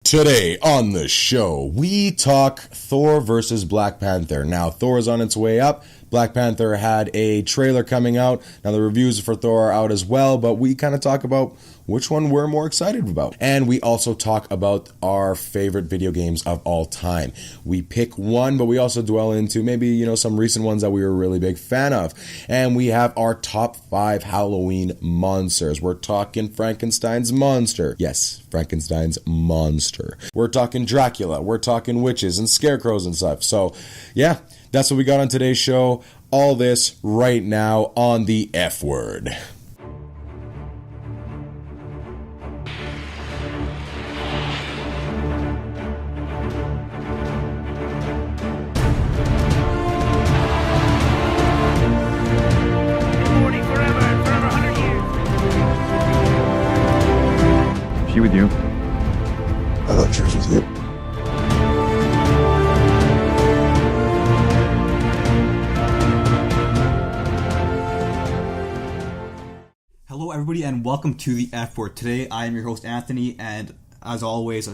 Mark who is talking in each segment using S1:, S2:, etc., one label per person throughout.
S1: Today on the show, we talk Thor versus Black Panther. Now, Thor is on its way up. Black Panther had a trailer coming out. Now, the reviews for Thor are out as well, but we kind of talk about which one we're more excited about. And we also talk about our favorite video games of all time. We pick one, but we also dwell into maybe, some recent ones that we were a really big fan of. And we have our top 5 Halloween monsters. We're talking Frankensteins Monster. Yes, Frankensteins Monster. We're talking Dracula. We're talking witches and scarecrows and stuff. So, yeah, that's what we got on today's show. All this right now on the F Word.
S2: She with you?
S3: I thought she was with you.
S2: Hello, everybody, and welcome to the F Word. Today, I am your host Anthony, and as always,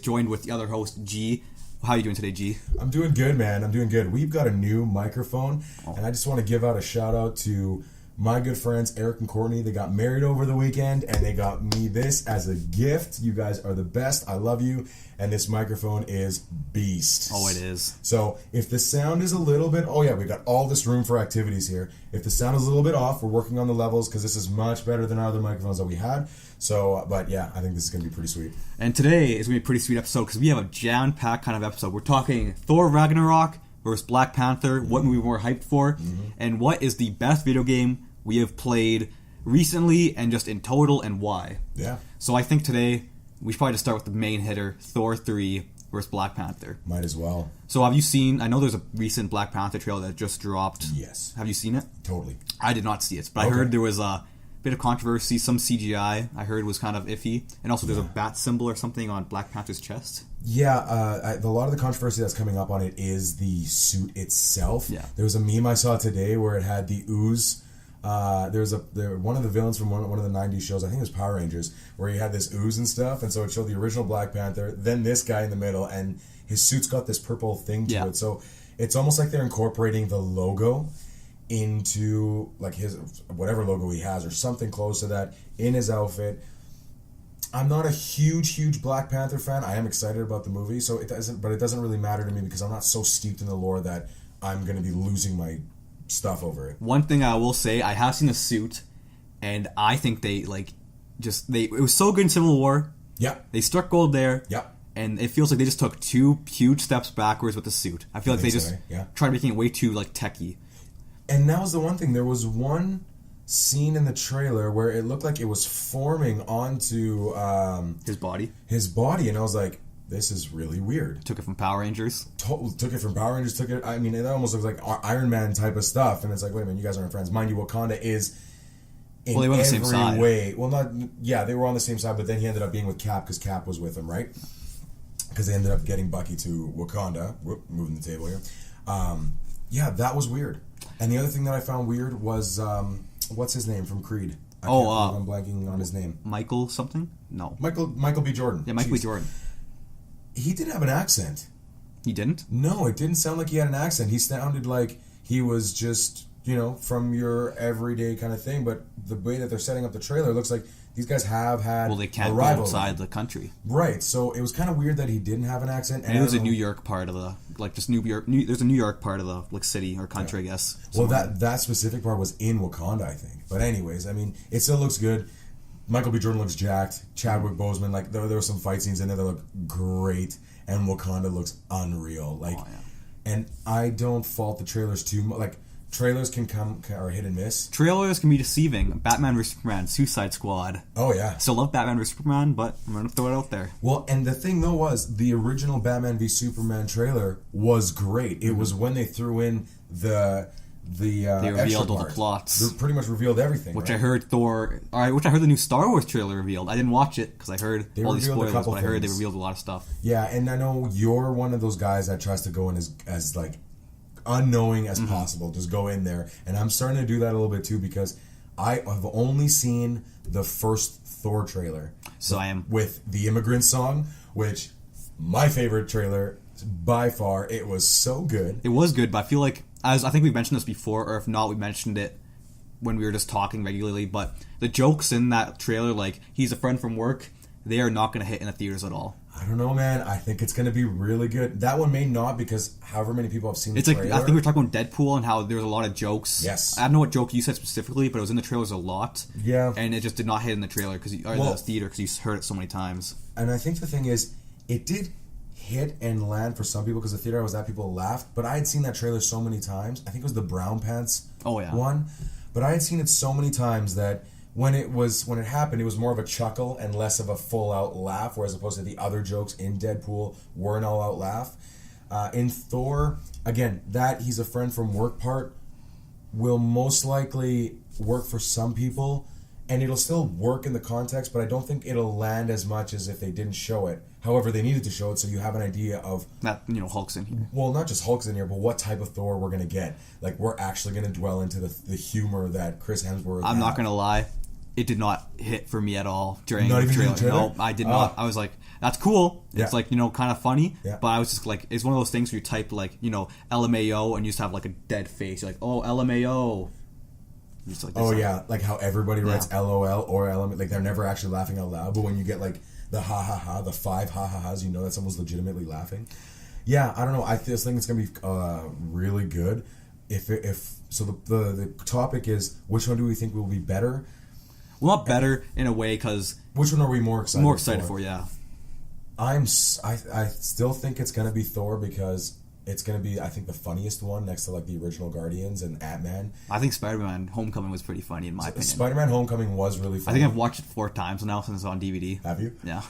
S2: joined with the other host G. How are you doing today, G?
S3: I'm doing good, man. I'm doing good. We've got a new microphone, and I just want to give out a shout out to my good friends Eric and Courtney. They got married over the weekend, and they got me this as a gift. You guys are the best. I love you. And this microphone is beast.
S2: Oh, it is.
S3: So if the sound is a little bit... Oh, yeah, we've got all this room for activities here. If the sound is a little bit off, we're working on the levels because this is much better than our other microphones that we had. So, but yeah, I think this is going to be pretty sweet.
S2: And today is going to be a pretty sweet episode because we have a jam-packed kind of episode. We're talking Thor Ragnarok versus Black Panther, what movie we're hyped for, and what is the best video game we have played recently and just in total and why.
S3: Yeah.
S2: So I think today we should probably just start with the main hitter, Thor 3 versus Black Panther.
S3: Might as well.
S2: So have you seen, I know there's a recent Black Panther trailer that just dropped.
S3: Yes.
S2: Have you seen it?
S3: Totally.
S2: I did not see it, but I heard there was a bit of controversy. Some CGI I heard was kind of iffy. And also there's a bat symbol or something on Black Panther's chest.
S3: Yeah, a lot of the controversy that's coming up on it is the suit itself.
S2: Yeah.
S3: There was a meme I saw today where it had the ooze. There was one of the villains from one of the 90s shows, I think it was Power Rangers, where he had this ooze and stuff, and so it showed the original Black Panther, then this guy in the middle, and his suit's got this purple thing to it. So it's almost like they're incorporating the logo into like his whatever logo he has or something close to that in his outfit. I'm not a huge Black Panther fan. I am excited about the movie, so it doesn't really matter to me because I'm not so steeped in the lore that I'm going to be losing my stuff over it.
S2: One thing I will say, I have seen the suit, and I think it was so good in Civil War.
S3: Yeah.
S2: They struck gold there.
S3: Yeah.
S2: And it feels like they just took 2 huge steps backwards with the suit. I feel like they just tried making it way too techie.
S3: And that was the one thing. There was one scene in the trailer where it looked like it was forming onto
S2: his body.
S3: And I was like, this is really weird.
S2: Took it from Power Rangers.
S3: Took it from Power Rangers. It almost looks like Iron Man type of stuff. And it's like, wait a minute, you guys aren't friends. Mind you, Wakanda is in
S2: they were on the same
S3: every
S2: side.
S3: way. Well, they were on the same side, but then he ended up being with Cap because Cap was with him, right? Because they ended up getting Bucky to Wakanda. Whoop, moving the table here. That was weird. And the other thing that I found weird was, what's his name from Creed? I'm blanking on his name.
S2: Michael something? No.
S3: Michael B. Jordan.
S2: Yeah, Michael B. Jordan.
S3: He didn't have an accent.
S2: He didn't?
S3: No, it didn't sound like he had an accent. He sounded like he was just, from your everyday kind of thing. But the way that they're setting up the trailer, it looks like these guys have had
S2: they can't go outside the country.
S3: Right, so it was kind of weird that he didn't have an accent.
S2: And it was a New York part of the, there's a New York part of the, city or country, I guess.
S3: Well, that specific part was in Wakanda, I think. But anyways, it still looks good. Michael B. Jordan looks jacked. Chadwick Boseman, there were some fight scenes in there that look great, and Wakanda looks unreal. And I don't fault the trailers too much. Trailers can come or hit and miss.
S2: Trailers can be deceiving. Batman vs Superman, Suicide Squad.
S3: Oh yeah.
S2: Still love Batman vs Superman, but I'm gonna throw it out there.
S3: Well, and the thing though was the original Batman v Superman trailer was great. It was when they threw in the they revealed all the plots. They pretty much revealed everything.
S2: Which I heard the new Star Wars trailer revealed. I didn't watch it because I heard all these spoilers, but I heard they revealed a lot of stuff.
S3: Yeah, and I know you're one of those guys that tries to go in as unknowing as possible. Just go in there, and I'm starting to do that a little bit too because I have only seen the first Thor trailer.
S2: So I am
S3: with the immigrant song, which my favorite trailer by far. It was so good.
S2: It was good, but I feel like, as I think we mentioned this before, or if not, we mentioned it when we were just talking regularly, but the jokes in that trailer, like, he's a friend from work, they are not going to hit in the theaters at all.
S3: I don't know, man. I think it's going to be really good. That one may not, because however many people have seen the
S2: It's like,
S3: trailer.
S2: I think we were talking about Deadpool and how there's a lot of jokes.
S3: Yes.
S2: I don't know what joke you said specifically, but it was in the trailers a lot.
S3: Yeah.
S2: And it just did not hit in the trailer, the theater, because you heard it so many times.
S3: And I think the thing is, it did hit and land for some people, because the theater I was at, people laughed. But I had seen that trailer so many times. I think it was the Brown Pants one. But I had seen it so many times that when it happened, it was more of a chuckle and less of a full-out laugh, whereas opposed to the other jokes in Deadpool were an all-out laugh. In Thor, again, that he's a friend from work part will most likely work for some people, and it'll still work in the context, but I don't think it'll land as much as if they didn't show it. However, they needed to show it so you have an idea of...
S2: That, Hulk's in here.
S3: Well, not just Hulk's in here, but what type of Thor we're going to get. Like, we're actually going to dwell into the humor that Chris Hemsworth
S2: I'm not going to lie. It did not hit for me at all during
S3: not
S2: the
S3: even
S2: trailer.
S3: in the trailer.
S2: No, I did not. I was like, that's cool. It's like, kind of funny.
S3: Yeah.
S2: But I was just like, it's one of those things where you type like, LMAO and you just have like a dead face. You're like, oh, LMAO.
S3: Like, like how everybody writes LOL or LM, like they're never actually laughing out loud. But when you get like the ha ha ha, the 5 ha ha ha's, that someone's legitimately laughing. Yeah, I don't know. I just think it's gonna be really good. If so, the topic is, which one do we think will be better?
S2: Well, not better in a way, because
S3: which one are we more excited?
S2: More excited for, yeah.
S3: I still think it's gonna be Thor, because it's gonna be, I think, the funniest one next to like the original Guardians and Ant-Man.
S2: I think Spider-Man Homecoming was pretty funny in my opinion.
S3: Spider-Man Homecoming was really funny.
S2: I think I've watched it 4 times now since it's on DVD.
S3: Have you?
S2: Yeah.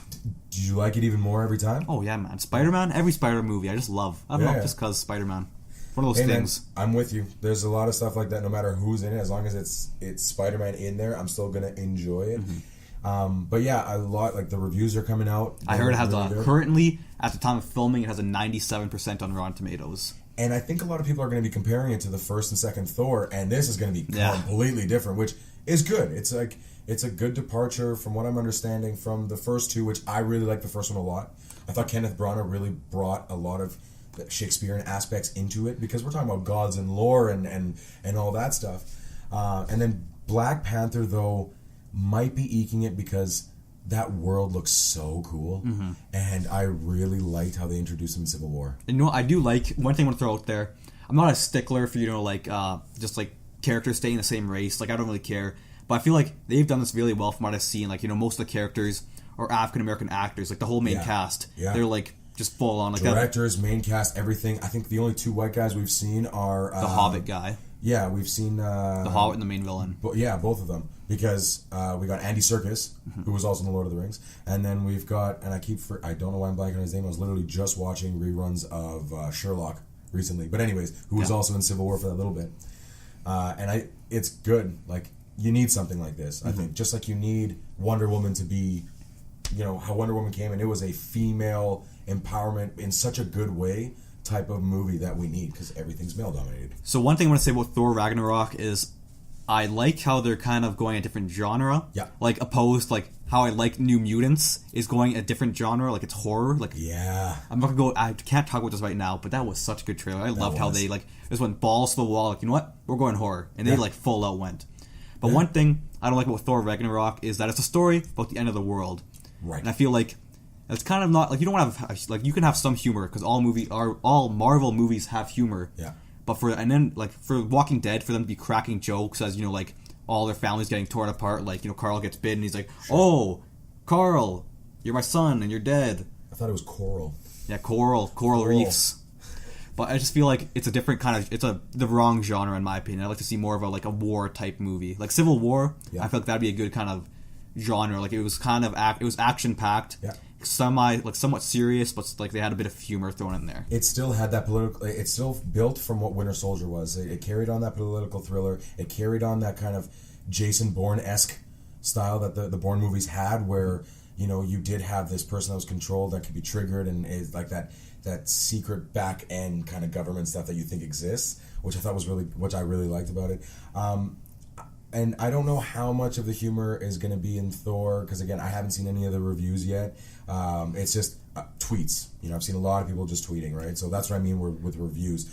S3: Do you like it even more every time?
S2: Oh yeah, man. Spider-Man, every Spider movie I just love. I don't know, just because Spider-Man. One of those things.
S3: Man, I'm with you. There's a lot of stuff like that. No matter who's in it, as long as it's Spider-Man in there, I'm still gonna enjoy it. Mm-hmm. But yeah, a lot, like, the reviews are coming out.
S2: I heard it has currently, at the time of filming, it has a 97% on Rotten Tomatoes.
S3: And I think a lot of people are going to be comparing it to the first and second Thor, and this is going to be completely different, which is good. It's a good departure from what I'm understanding from the first two, which I really like the first one a lot. I thought Kenneth Branagh really brought a lot of Shakespearean aspects into it, because we're talking about gods and lore and all that stuff. And then Black Panther, though, might be eking it because that world looks so cool, and I really liked how they introduced him in Civil War.
S2: And I do like, one thing I want to throw out there, I'm not a stickler for, just like characters staying the same race. Like, I don't really care. But I feel like they've done this really well from what I've seen. Like, most of the characters are African-American actors. Like, the whole main cast. Yeah. They're, like, just full on. Like,
S3: directors, main cast, everything. I think the only 2 white guys we've seen are...
S2: the Hobbit guy.
S3: Yeah, we've seen...
S2: the Hobbit and the main villain.
S3: Both of them. Because we got Andy Serkis, who was also in The Lord of the Rings. And then we've got... And I don't know why I'm blanking on his name. I was literally just watching reruns of Sherlock recently. But anyways, who was also in Civil War for that little bit. And it's good. Like, you need something like this, I think. Just like you need Wonder Woman to be... how Wonder Woman came, and it was a female empowerment in such a good way type of movie that we need, because everything's male dominated.
S2: So one thing I want to say about Thor Ragnarok is I like how they're kind of going a different genre.
S3: Yeah.
S2: Like, opposed, like, how I like New Mutants is going a different genre. Like, it's horror. Like,
S3: yeah.
S2: I'm not going to go... I can't talk about this right now, but that was such a good trailer. I loved how they, like, just went balls to the wall. Like, you know what? We're going horror. And they, like, full out went. But one thing I don't like about Thor Ragnarok is that it's a story about the end of the world.
S3: Right.
S2: And I feel like it's kind of not... Like, you don't want to have... Like, you can have some humor, because all Marvel movies have humor.
S3: Yeah.
S2: But for Walking Dead, for them to be cracking jokes as, like, all their families getting torn apart, like, Carl gets bitten, and he's like, oh, Carl, you're my son, and you're dead.
S3: I thought it was Coral.
S2: Yeah, Coral Reefs. But I just feel like it's a different kind of... It's the wrong genre, in my opinion. I'd like to see more of a war-type movie. Like Civil War, I feel like that'd be a good kind of genre. Like, it was kind of... It was action-packed.
S3: Yeah.
S2: Somewhat serious, but like they had a bit of humor thrown in there.
S3: It still had that political... It still built from what Winter Soldier was. It carried on that political thriller. It carried on that kind of Jason Bourne-esque style that the Bourne movies had, where, you did have this person that was controlled, that could be triggered, and is like that secret back end kind of government stuff that you think exists, which I thought was which I really liked about it. And I don't know how much of the humor is going to be in Thor, because again, I haven't seen any of the reviews yet. It's just tweets. I've seen a lot of people just tweeting, right? So that's what I mean with reviews.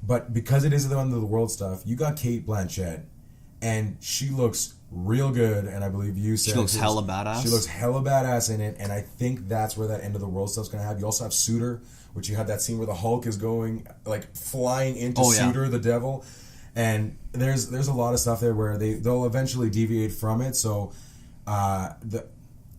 S3: But because it is the end of the world stuff, you got Cate Blanchett, and she looks real good, and I believe you said...
S2: She looks hella badass.
S3: She looks hella badass in it, and I think that's where that end of the world stuff's going to have. You also have Suitor, which you had that scene where the Hulk is going, like, flying into Suitor, the devil. And there's a lot of stuff there where they'll eventually deviate from it, so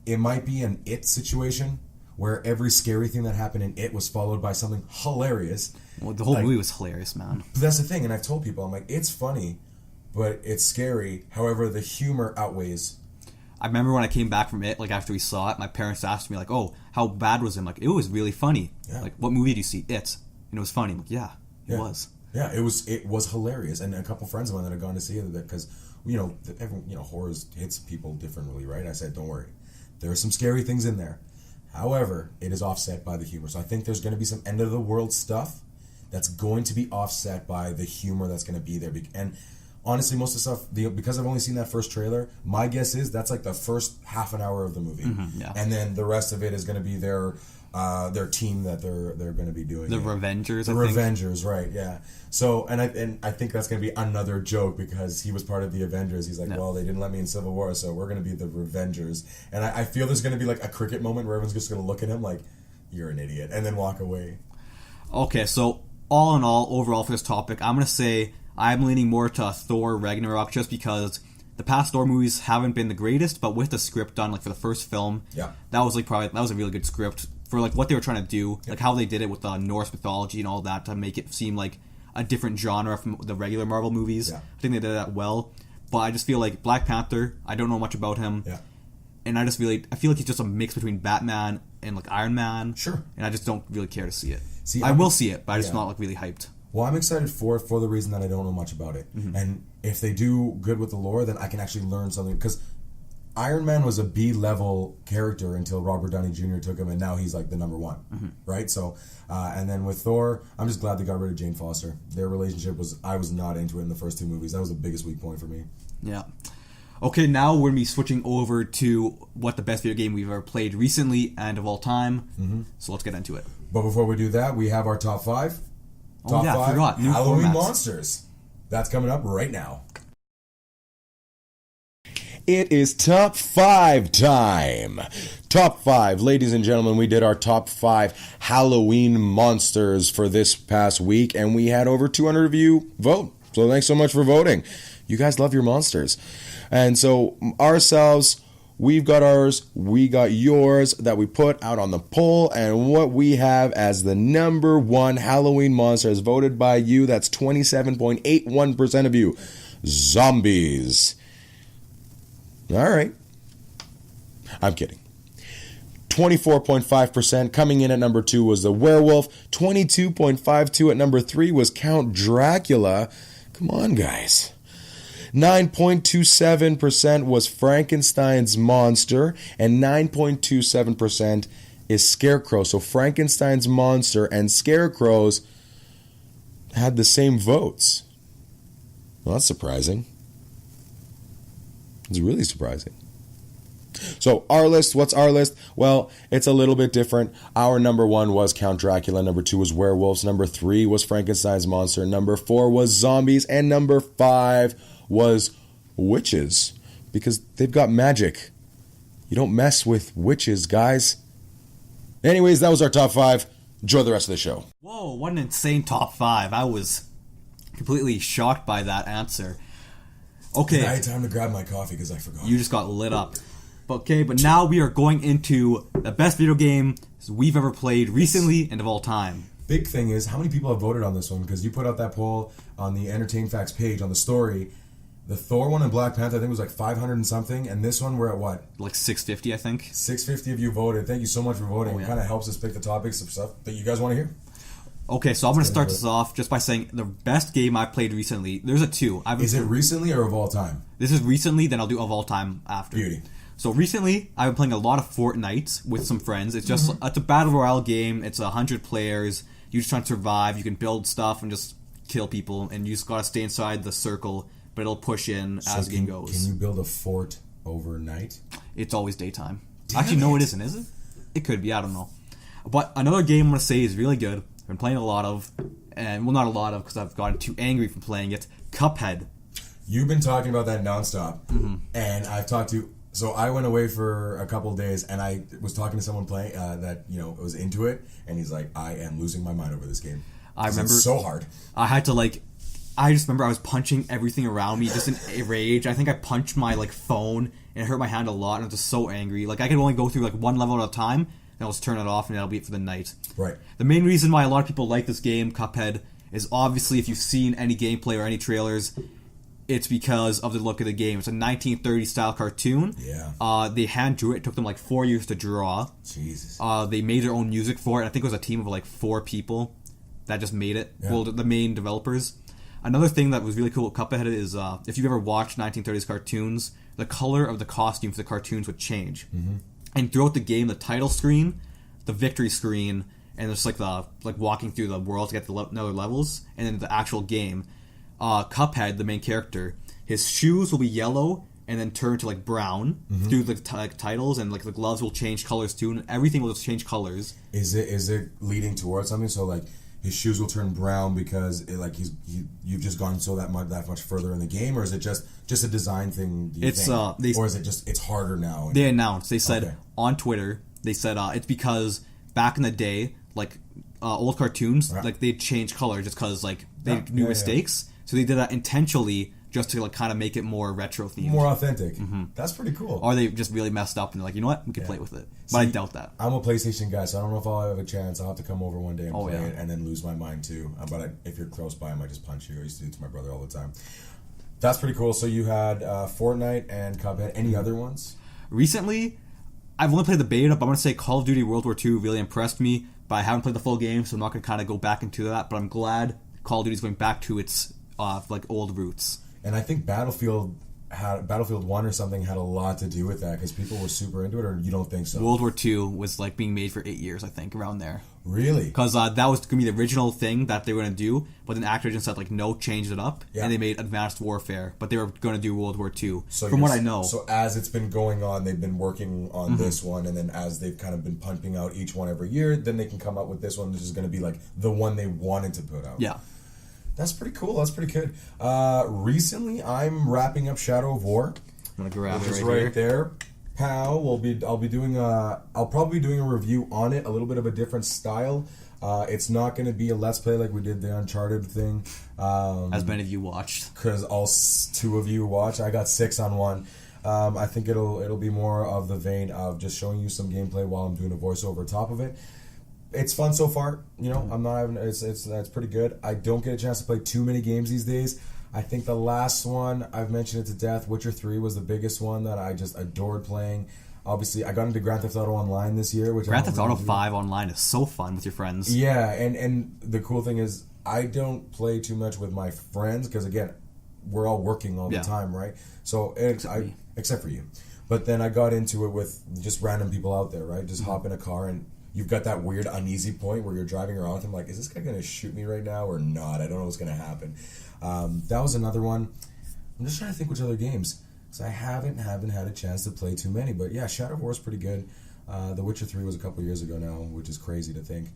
S3: it might be an It situation, where every scary thing that happened in It was followed by something hilarious.
S2: Well, the whole movie was hilarious, man.
S3: But that's the thing, and I've told people, I'm like, it's funny, but it's scary. However, the humor outweighs.
S2: I remember when I came back from It, like after we saw it, my parents asked me, like, "Oh, how bad was it?" I'm like, it was really funny.
S3: Yeah.
S2: Like, what movie did you see? It. And it was funny. I'm like, yeah, it was.
S3: Yeah, it was hilarious, and a couple friends of mine that had gone to see it because horror hits people differently, right? I said, don't worry, there are some scary things in there. However, it is offset by the humor. So I think there's going to be some end of the world stuff that's going to be offset by the humor that's going to be there. And honestly, most of the stuff, because I've only seen that first trailer, my guess is that's like the first half an hour of the movie, and then the rest of it is going to be their team that they're going to be doing.
S2: The Revengers.
S3: The Revengers, right? Yeah. So and I think that's going to be another joke because he was part of the Avengers. He's like, well, they didn't let me in Civil War, so we're going to be the Revengers. And I feel there's going to be like a cricket moment where everyone's just going to look at him like, you're an idiot, and then walk away.
S2: Okay, so all in all, overall for this topic, I'm going to say I'm leaning more to Thor Ragnarok just because the past Thor movies haven't been the greatest, but with the script done, like for the first film, that was a really good script for like what they were trying to do, like how they did it with the Norse mythology and all that to make it seem like a different genre from the regular Marvel movies. I think they did that well, but I just feel like Black Panther, I don't know much about him, and I feel like he's just a mix between Batman and like Iron Man.
S3: Sure. And
S2: I just don't really care to see it. I will see it, but I'm just not like really hyped.
S3: Well, I'm excited for the reason that I don't know much about it. And if they do good with the lore, then I can actually learn something. Because Iron Man was a B-level character until Robert Downey Jr. took him, and now he's like the number one, right? So, and then with Thor, I'm just glad they got rid of Jane Foster. Their relationship I was not into it in the first two movies. That was the biggest weak point for me.
S2: Yeah. Okay, now we're going to be switching over to what the best video game we've ever played recently and of all time. So let's get into it.
S3: But before we do that, we have our top five. Top
S2: I forgot. New
S3: Halloween
S2: formats.
S3: Monsters. That's coming up right now.
S1: It is top 5 time. Top 5. Ladies and gentlemen, we did our top 5 Halloween monsters for this past week, and we had over 200 of you vote. So thanks so much for voting. You guys love your monsters. And so ourselves, we've got ours, we got yours that we put out on the poll, and what we have as the number 1 Halloween monster as voted by you, that's 27.81% of you, zombies. All right. I'm kidding. 24.5%. Coming in at number 2 was the werewolf. 22.52 at number 3 was Count Dracula. Come on, guys. 9.27% was Frankensteins Monster, and 9.27% is Scarecrow. So Frankensteins Monster and Scarecrows had the same votes. Well, that's surprising. It's really surprising. So our list, what's our list? Well, it's a little bit different. Our number 1 was Count Dracula. Number 2 was werewolves. Number 3 was Frankenstein's Monster. Number 4 was zombies. And number 5 was witches. Because they've got magic. You don't mess with witches, guys. Anyways, that was our top 5. Enjoy the rest of the show.
S2: Whoa, what an insane top 5. I was completely shocked by that answer. Okay.
S3: I had time to grab my coffee because I forgot.
S2: You just got lit up. But now we are going into the best video game we've ever played recently and of all time.
S3: Big thing is, how many people have voted on this one? Because you put out that poll on the Entertain Facts page on the story. The Thor one and Black Panther, I think it was like 500 and something. And this one, we're at what?
S2: Like 650, I think.
S3: 650 of you voted. Thank you so much for voting. It kind of helps us pick the topics of stuff that you guys want to hear.
S2: Okay, so I'm going to start this off just by saying the best game I played recently. There's a 2.
S3: Is it recently or of all time?
S2: This is recently, then I'll do of all time after.
S3: Beauty.
S2: So recently, I've been playing a lot of Fortnite with some friends. It's just it's a battle royale game. It's 100 players. You just try to survive. You can build stuff and just kill people, and you just gotta stay inside the circle. But it'll push in as the game goes.
S3: Can you build a fort overnight?
S2: It's always daytime. Actually, no, it isn't. Is it? It could be. I don't know. But another game I'm going to say is really good. I've been playing a lot of, and well, not a lot of because I've gotten too angry from playing it. Cuphead.
S3: You've been talking about that nonstop, and I've talked to. So I went away for a couple of days, and I was talking to someone playing that was into it, and he's like, "I am losing my mind over this game.
S2: I remember
S3: it's so hard.
S2: I had to I just remember I was punching everything around me just in a rage. I think I punched my phone and it hurt my hand a lot, and I was just so angry. I could only go through one level at a time, and I'll just turn it off, and that'll be it for the night.
S3: Right.
S2: The main reason why a lot of people like this game, Cuphead, is obviously if you've seen any gameplay or any trailers, it's because of the look of the game. It's a 1930s style cartoon.
S3: Yeah.
S2: They hand drew it. It took them 4 years to draw.
S3: Jesus.
S2: They made their own music for it. I think it was a team of 4 people that just made it.
S3: Yeah.
S2: Well, the main developers. Another thing that was really cool with Cuphead is if you've ever watched 1930s cartoons, the color of the costume for the cartoons would change. Mm-hmm. And throughout the game, the title screen, the victory screen, and just the walking through the world to get the other levels, and then the actual game, Cuphead, the main character, his shoes will be yellow and then turn to brown through the titles, and the gloves will change colors too, and everything will just change colors.
S3: Is it leading towards something? So his shoes will turn brown because you've just gone that much further in the game, or is it just a design thing? Do you think? Or is it just it's harder now?
S2: They announced. They said on Twitter. They said it's because back in the day, old cartoons,
S3: right.
S2: They'd change color just because they knew mistakes. So they did that intentionally just to kind of make it more retro themed,
S3: more authentic. Mm-hmm. That's pretty cool.
S2: Or they just really messed up and they're like, you know what, we could play with it. But I doubt that.
S3: I'm a PlayStation guy, so I don't know if I'll have a chance. I'll have to come over one day and play it, and then lose my mind too. But if you're close by, I might just punch you. I used to do it to my brother all the time. That's pretty cool. So you had Fortnite and Cuphead. Any other ones?
S2: Recently, I've only played the beta, but I'm going to say Call of Duty World War II really impressed me. But I haven't played the full game, so I'm not going to kind of go back into that. But I'm glad Call of Duty is going back to its old roots.
S3: And I think Battlefield 1 or something had a lot to do with that because people were super into it, or you don't think so?
S2: World War II was being made for 8 years, I think, around there.
S3: Really?
S2: Because that was going to be the original thing that they were going to do, but then Activision said no, changed it up, and they made Advanced Warfare, but they were going to do World War II. So from what I know.
S3: So as it's been going on, they've been working on this one, and then as they've kind of been pumping out each one every year, then they can come up with this one, which is going to be the one they wanted to put out.
S2: Yeah.
S3: That's pretty cool. That's pretty good. Recently, I'm wrapping up Shadow of War.
S2: I'm gonna grab
S3: which
S2: it
S3: is
S2: right
S3: there. I'll probably be doing a review on it, a little bit of a different style. It's not going to be a Let's Play like we did the Uncharted thing.
S2: As many of you watched.
S3: Because all 2 of you watched. I got 6 on one. I think it'll be more of the vein of just showing you some gameplay while I'm doing a voiceover on top of it. It's fun so far. I'm not having it's pretty good. I don't get a chance to play too many games these days. I think the last one, I've mentioned it to death, Witcher 3 was the biggest one that I just adored playing. Obviously, I got into Grand Theft Auto Online this year.
S2: Grand Theft Auto 5 Online is so fun with your friends.
S3: Yeah, and the cool thing is, I don't play too much with my friends, because again, we're all working all the time, right? So, except for you. But then I got into it with just random people out there, right? Just hop in a car and you've got that weird uneasy point where you're driving around with him like, is this guy going to shoot me right now or not? I don't know what's going to happen. That was another one. I'm just trying to think which other games, because I haven't had a chance to play too many. But yeah, Shadow of War is pretty good. The Witcher 3 was a couple years ago now, which is crazy to think.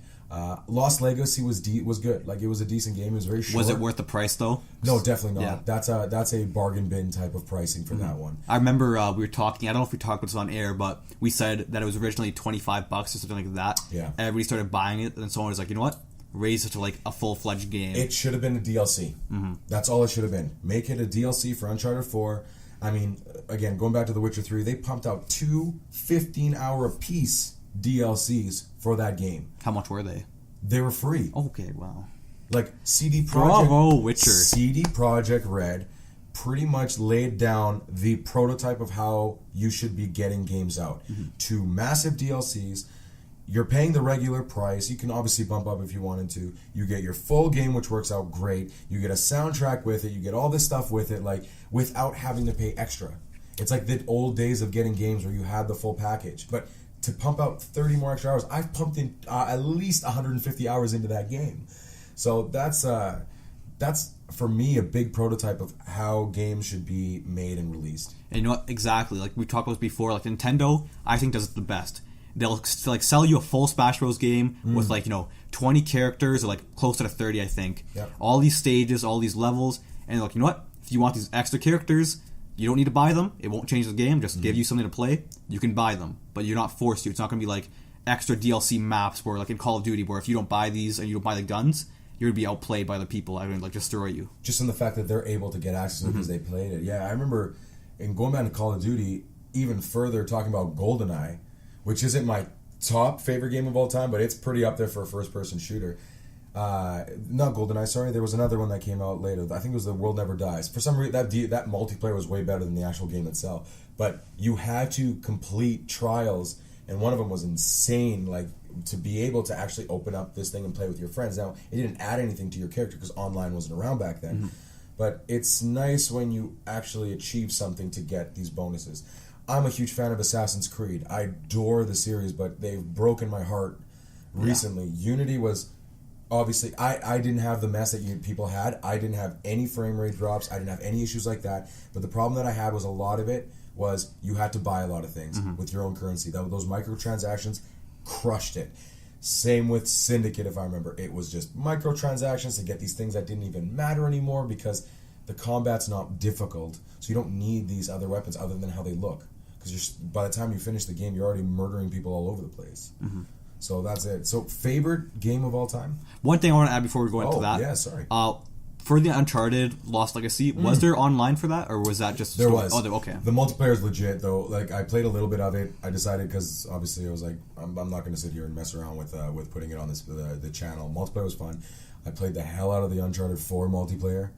S3: Lost Legacy was good. It was a decent game. It was very short.
S2: Was it worth the price though?
S3: No, definitely not.
S2: Yeah.
S3: That's a bargain bin type of pricing for that one.
S2: I remember we were talking. I don't know if we talked about this on air, but we said that it was originally $25 or something like that.
S3: Yeah.
S2: Everybody started buying it, and then someone was like, you know what? Raise it to a full-fledged game.
S3: It should have been a DLC. Mm-hmm. That's all it should have been. Make it a DLC for Uncharted 4. I mean, again, going back to The Witcher 3, they pumped out 2 15-hour apiece DLCs for that game.
S2: How much were they?
S3: They were free.
S2: Okay, wow.
S3: CD Projekt...
S2: Bravo, Witcher.
S3: CD Projekt Red pretty much laid down the prototype of how you should be getting games out. Mm-hmm. 2 massive DLCs. You're paying the regular price. You can obviously bump up if you wanted to. You get your full game, which works out great. You get a soundtrack with it. You get all this stuff with it, without having to pay extra. It's like the old days of getting games where you had the full package. But to pump out 30 more extra hours, I've pumped in at least 150 hours into that game. So that's for me a big prototype of how games should be made and released.
S2: And you know what? Exactly. We talked about this before. Nintendo, I think, does it the best. they'll like sell you a full Smash Bros. Game with like 20 characters or like closer to 30, I think.
S3: Yep.
S2: All these stages, all these levels, and like, you know what? If you want these extra characters, you don't need to buy them. It won't change the game. Just give you something to play. You can buy them, but you're not forced to. It's not going to be like extra DLC maps where, like in Call of Duty, where if you don't buy these and you don't buy the guns, you're going to be outplayed by the people that are going to like destroy you.
S3: Just in the fact that they're able to get access to it because they played it. Yeah, I remember in going back to Call of Duty, even further talking about GoldenEye, which isn't my top favorite game of all time, but it's pretty up there for a first-person shooter. Not GoldenEye, sorry. There was another one that came out later. I think it was The World Never Dies. For some reason, that multiplayer was way better than the actual game itself. But you had to complete trials, and one of them was insane, like, to be able to actually open up this thing and play with your friends. Now, it didn't add anything to your character because online wasn't around back then. But it's nice when you actually achieve something to get these bonuses. I'm a huge fan of Assassin's Creed. I adore the series, but they've broken my heart recently. Unity was... Obviously, I didn't have the mess that people had. I didn't have any frame rate drops. I didn't have any issues like that. But the problem that I had was a lot of it was you had to buy a lot of things with your own currency. Those microtransactions crushed it. Same with Syndicate, if I remember. It was just microtransactions to get these things that didn't even matter anymore because the combat's not difficult. So you don't need these other weapons other than how they look. Because by the time you finish the game, you're already murdering people all over the place. So that's it. So favorite game of all time?
S2: One thing I want to add before we go into that.
S3: Yeah, sorry.
S2: For the Uncharted Lost Legacy, was there online for that, or was that just...
S3: There was.
S2: Oh, okay.
S3: The multiplayer is legit, though. Like, I played a little bit of it. I decided, because obviously I was like, I'm not going to sit here and mess around with putting it on the channel. Multiplayer was fun. I played the hell out of the Uncharted 4 multiplayer.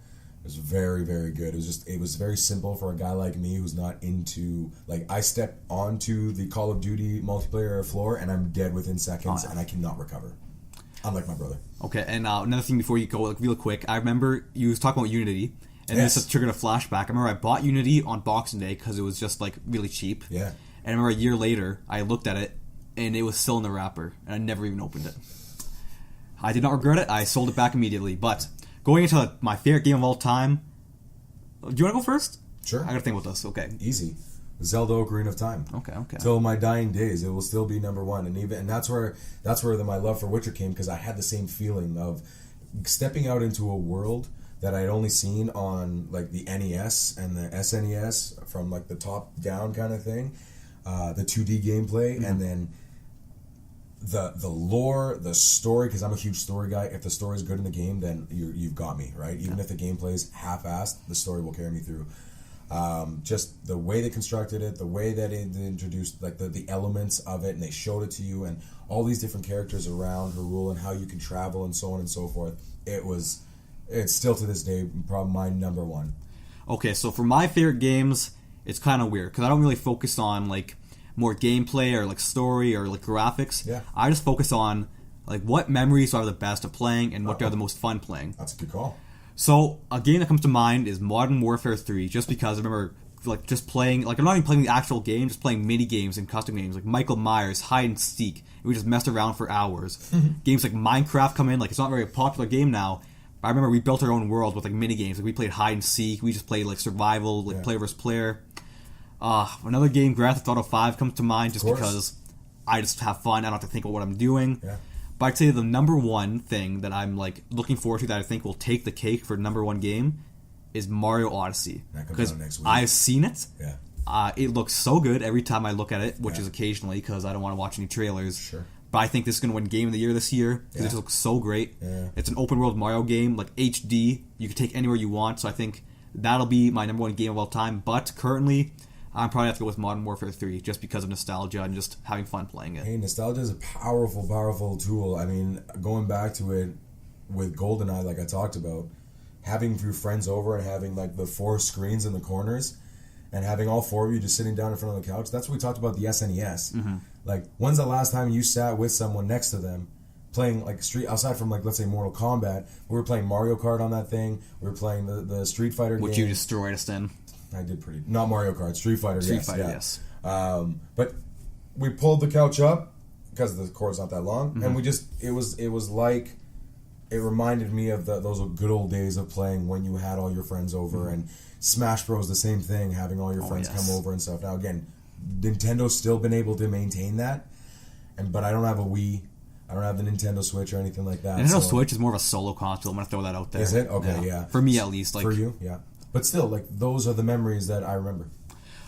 S3: It was very, very good. It was very simple for a guy like me who's not into... Like, I step onto the Call of Duty multiplayer floor, and I'm dead within seconds, and I cannot recover. Unlike my brother.
S2: Okay, and another thing before you go, like, real quick, I remember you was talking about Unity, and this has triggered a flashback. I remember I bought Unity on Boxing Day because it was just, like, really cheap.
S3: Yeah.
S2: And I remember a year later, I looked at it, and it was still in the wrapper, and I never even opened it. I did not regret it. I sold it back immediately, but... Going into my favorite game of all time, do you want to go first?
S3: Sure.
S2: I gotta think about this. Okay.
S3: Easy. Zelda Ocarina of Time.
S2: Okay.
S3: Till my dying days, it will still be number one, and that's where my love for Witcher came, because I had the same feeling of stepping out into a world that I'd only seen on like the NES and the SNES from like the top down kind of thing, the 2D gameplay, and then the lore, the story, because I'm a huge story guy. If the story's good in the game, then you've got me, right? Even if the gameplay's half-assed, the story will carry me through. Just the way they constructed it, the way that they introduced like the elements of it, and they showed it to you, and all these different characters around Hyrule, and how you can travel, and so on and so forth. It's still to this day probably my number one. Okay,
S2: so for my favorite games, it's kind of weird because I don't really focus on like more gameplay or like story or like graphics.
S3: Yeah.
S2: I just focus on like what memories are the best of playing and what are the most fun playing.
S3: That's a good call.
S2: So a game that comes to mind is Modern Warfare 3, just because I remember like just playing, like I'm not even playing the actual game, just playing mini games and custom games like Michael Myers, hide and seek, and we just messed around for hours. Games like Minecraft come in, like it's not a very popular game now. But I remember we built our own world with like mini games. Like we played hide and seek, we just played like survival, like player versus player. Another game, Grand Theft Auto 5 comes to mind just because I just have fun. I don't have to think about what I'm doing.
S3: Yeah.
S2: But I'd say the number one thing that I'm like looking forward to that I think will take the cake for number one game is Mario Odyssey.
S3: Because next week.
S2: I've seen it.
S3: Yeah.
S2: It looks so good every time I look at it, which is occasionally because I don't want to watch any trailers.
S3: Sure.
S2: But I think this is going to win Game of the Year this year because it just looks so great.
S3: Yeah.
S2: It's an open world Mario game, like HD. You can take anywhere you want. So I think that'll be my number one game of all time. But currently, I'm probably have to go with Modern Warfare 3 just because of nostalgia and just having fun playing it.
S3: Hey, nostalgia is a powerful, powerful tool. I mean, going back to it with GoldenEye, like I talked about, having your friends over and having like the 4 screens in the corners and having all 4 of you just sitting down in front of the couch. That's what we talked about the SNES. Like, when's the last time you sat with someone next to them playing like aside from like, let's say Mortal Kombat, we were playing Mario Kart on that thing. We were playing the Street Fighter game.
S2: Which you destroyed us in.
S3: I did pretty... Not Mario Kart, Street Fighter,
S2: yes.
S3: But we pulled the couch up, because the cord's not that long, and we just... It was like... It reminded me of those good old days of playing when you had all your friends over, and Smash Bros. The same thing, having all your friends come over and stuff. Now, again, Nintendo's still been able to maintain that, but I don't have a Wii. I don't have the Nintendo Switch or anything like that.
S2: Nintendo Switch is more of a solo console. I'm gonna throw that out there.
S3: Is it? Okay, yeah.
S2: For me, at least. Like,
S3: for you, yeah. But still, like, those are the memories that I remember.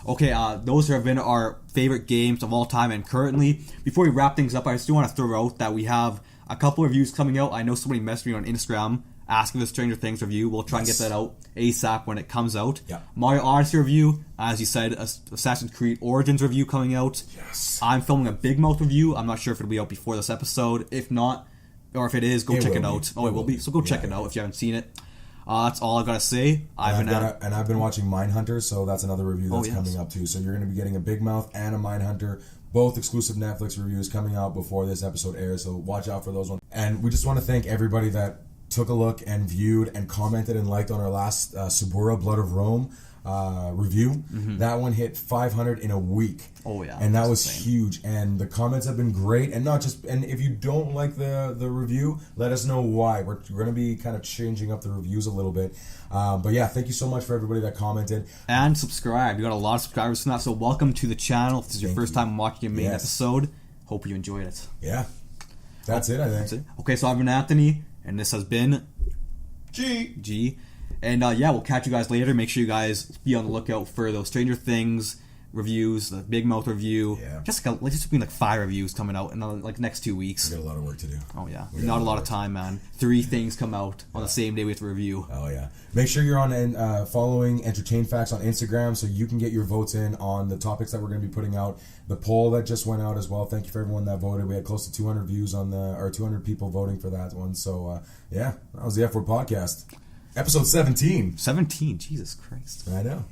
S2: Okay, those have been our favorite games of all time and currently. Before we wrap things up, I just want to throw out that we have a couple reviews coming out. I know somebody messaged me on Instagram asking for the Stranger Things review. We'll try and get that out ASAP when it comes out.
S3: Yeah.
S2: Mario Odyssey review, as you said, Assassin's Creed Origins review coming out.
S3: Yes.
S2: I'm filming a Big Mouth review. I'm not sure if it'll be out before this episode. If not, or if it is, go check it out. Oh, it will be. So go check it out if you haven't seen it. That's all I've got to say.
S3: I've been watching Mindhunter, so that's another review that's coming up too. So you're going to be getting a Big Mouth and a Mindhunter, both exclusive Netflix reviews coming out before this episode airs. So watch out for those ones. And we just want to thank everybody that took a look and viewed and commented and liked on our last Subura Blood of Rome review. That one hit 500 in a week.
S2: Oh yeah,
S3: and that was huge. And the comments have been great. And not just. And if you don't like the review, let us know why. We're going to be kind of changing up the reviews a little bit. But yeah, thank you so much for everybody that commented
S2: and subscribed. We got a lot of subscribers now, so welcome to the channel. If this is your first time watching a main episode, hope you enjoyed it.
S3: Yeah, that's it. I think.
S2: That's it. Okay, so I've been Anthony, and this has been
S3: G.
S2: And yeah, we'll catch you guys later. Make sure you guys be on the lookout for those Stranger Things reviews, the Big Mouth review.
S3: Yeah.
S2: Just be like 5 reviews coming out in the next 2 weeks.
S3: We got a lot of work to do.
S2: Oh yeah, not a lot of time, man. 3 things come out on the same day we have to review.
S3: Oh yeah. Make sure you're on following Entertain Facts on Instagram so you can get your votes in on the topics that we're going to be putting out. The poll that just went out as well. Thank you for everyone that voted. We had close to 200 views on 200 people voting for that one. So yeah, that was the F Word Podcast. Episode 17.
S2: 17, Jesus Christ.
S3: I know.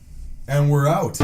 S3: And we're out.